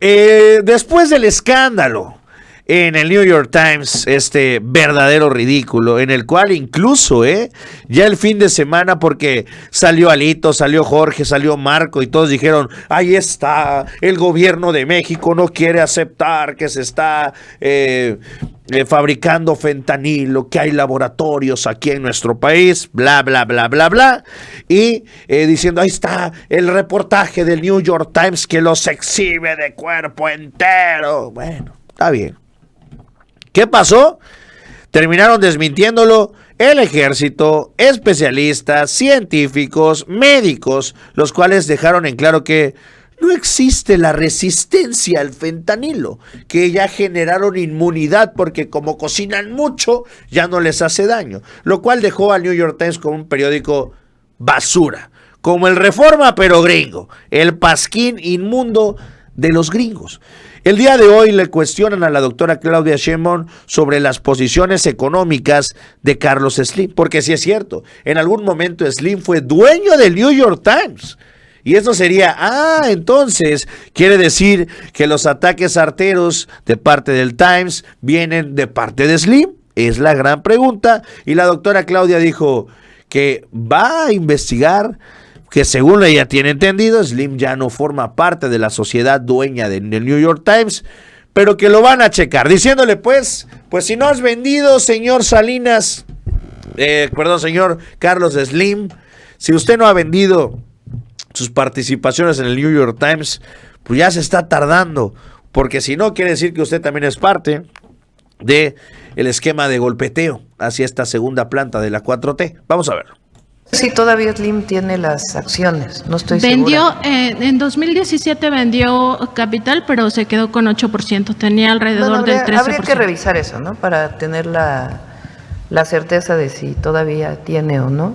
Después del escándalo en el New York Times, este verdadero ridículo, en el cual incluso, ya el fin de semana, porque salió Alito, salió Jorge, salió Marco y todos dijeron, ahí está, el gobierno de México no quiere aceptar que se está fabricando fentanilo, que hay laboratorios aquí en nuestro país, bla, bla, bla, bla, bla, y diciendo, ahí está el reportaje del New York Times que los exhibe de cuerpo entero. Bueno, está bien. ¿Qué pasó? Terminaron desmintiéndolo el ejército, especialistas, científicos, médicos, los cuales dejaron en claro que no existe la resistencia al fentanilo, que ya generaron inmunidad porque como cocinan mucho, ya no les hace daño, lo cual dejó al New York Times como un periódico basura, como el Reforma pero gringo, el pasquín inmundo de los gringos. El día de hoy le cuestionan a la doctora Claudia Sheinbaum sobre las posiciones económicas de Carlos Slim, porque sí es cierto, en algún momento Slim fue dueño del New York Times. Y eso sería, entonces quiere decir que los ataques arteros de parte del Times vienen de parte de Slim. Es la gran pregunta. Y la doctora Claudia dijo que va a investigar, que según ella tiene entendido, Slim ya no forma parte de la sociedad dueña del New York Times, pero que lo van a checar, diciéndole pues si no has vendido, señor Salinas, señor Carlos Slim, si usted no ha vendido sus participaciones en el New York Times, pues ya se está tardando, porque si no, quiere decir que usted también es parte de el esquema de golpeteo hacia esta segunda planta de la 4T. Vamos a verlo. Sí, todavía Slim tiene las acciones, no estoy segura. Vendió, en 2017 vendió capital, pero se quedó con 8%, tenía alrededor del 13%. Habría que revisar eso, ¿no? Para tener la certeza de si todavía tiene o no.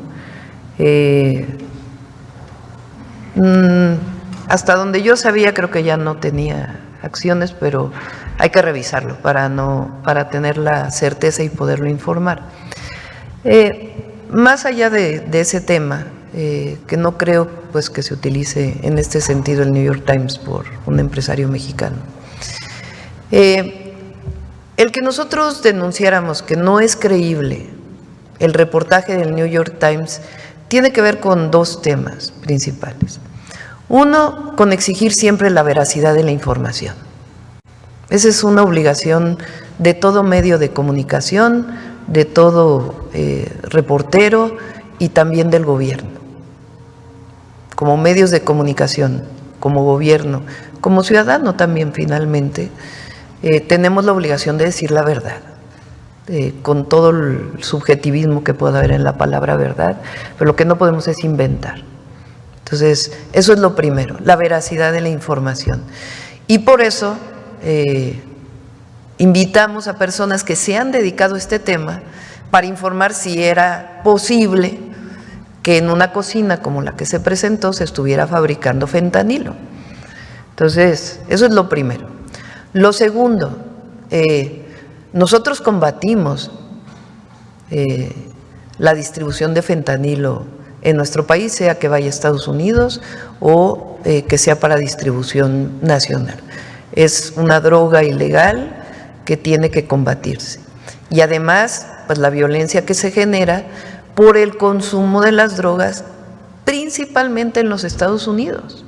Hasta donde yo sabía, creo que ya no tenía acciones, pero hay que revisarlo para tener la certeza y poderlo informar. Más allá de ese tema, que no creo pues que se utilice en este sentido el New York Times por un empresario mexicano, el que nosotros denunciáramos que no es creíble el reportaje del New York Times tiene que ver con dos temas principales. Uno, con exigir siempre la veracidad de la información. Esa es una obligación de todo medio de comunicación, de todo reportero y también del gobierno. Como medios de comunicación, como gobierno, como ciudadano también finalmente, tenemos la obligación de decir la verdad, con todo el subjetivismo que pueda haber en la palabra verdad, pero lo que no podemos es inventar. Entonces, eso es lo primero, la veracidad de la información. Y por eso invitamos a personas que se han dedicado a este tema para informar si era posible que en una cocina como la que se presentó se estuviera fabricando fentanilo. Entonces, eso es lo primero. Lo segundo, nosotros combatimos la distribución de fentanilo en nuestro país, sea que vaya a Estados Unidos o que sea para distribución nacional. Es una droga ilegal que tiene que combatirse. Y además, pues la violencia que se genera por el consumo de las drogas, principalmente en los Estados Unidos.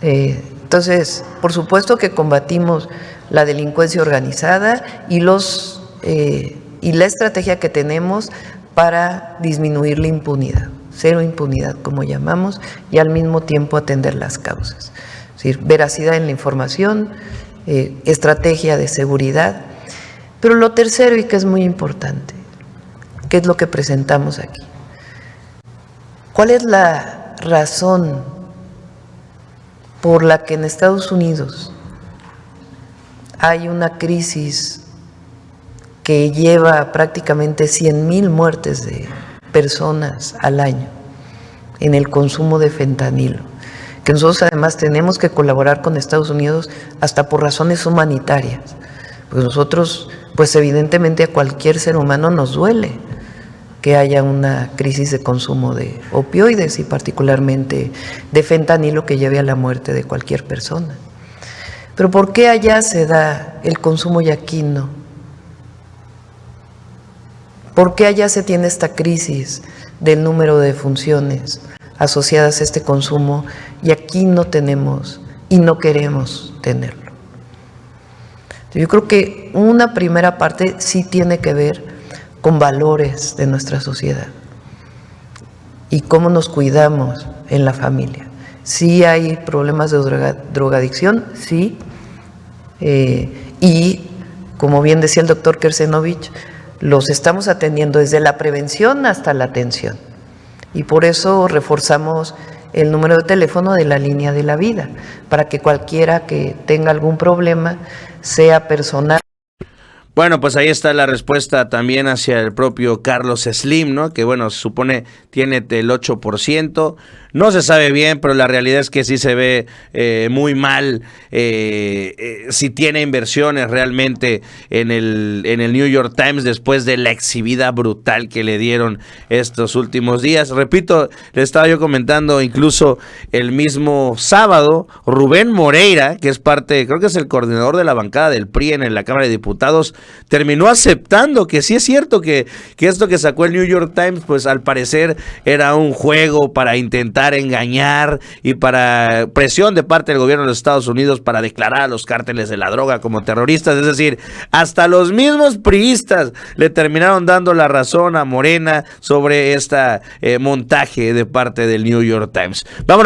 Entonces, por supuesto que combatimos la delincuencia organizada y la estrategia que tenemos para disminuir la impunidad, cero impunidad como llamamos, y al mismo tiempo atender las causas. Es decir, veracidad en la información, estrategia de seguridad. Pero lo tercero, y que es muy importante, ¿qué es lo que presentamos aquí? ¿Cuál es la razón por la que en Estados Unidos hay una crisis que lleva prácticamente 100,000 muertes de personas al año en el consumo de fentanilo? Que nosotros además tenemos que colaborar con Estados Unidos hasta por razones humanitarias, porque nosotros, pues evidentemente a cualquier ser humano nos duele que haya una crisis de consumo de opioides y particularmente de fentanilo que lleve a la muerte de cualquier persona. Pero ¿por qué allá se da el consumo y aquí no? ¿Por qué allá se tiene esta crisis del número de defunciones asociadas a este consumo y aquí no tenemos y no queremos tenerlo? Yo creo que una primera parte sí tiene que ver con valores de nuestra sociedad y cómo nos cuidamos en la familia. Sí hay problemas de drogadicción, sí, y como bien decía el doctor Kersenovich, los estamos atendiendo desde la prevención hasta la atención. Y por eso reforzamos el número de teléfono de la línea de la vida, para que cualquiera que tenga algún problema sea personal. Bueno, pues ahí está la respuesta también hacia el propio Carlos Slim, ¿no? Que bueno, se supone tiene el 8%, no se sabe bien, pero la realidad es que sí se ve muy mal si tiene inversiones realmente en el New York Times después de la exhibida brutal que le dieron estos últimos días. Repito, le estaba yo comentando incluso el mismo sábado, Rubén Moreira, que es parte, creo que es el coordinador de la bancada del PRI en la Cámara de Diputados, terminó aceptando que sí es cierto que esto que sacó el New York Times, pues al parecer era un juego para intentar engañar y para presión de parte del gobierno de los Estados Unidos para declarar a los cárteles de la droga como terroristas. Es decir, hasta los mismos priistas le terminaron dando la razón a Morena sobre esta montaje de parte del New York Times. Vámonos.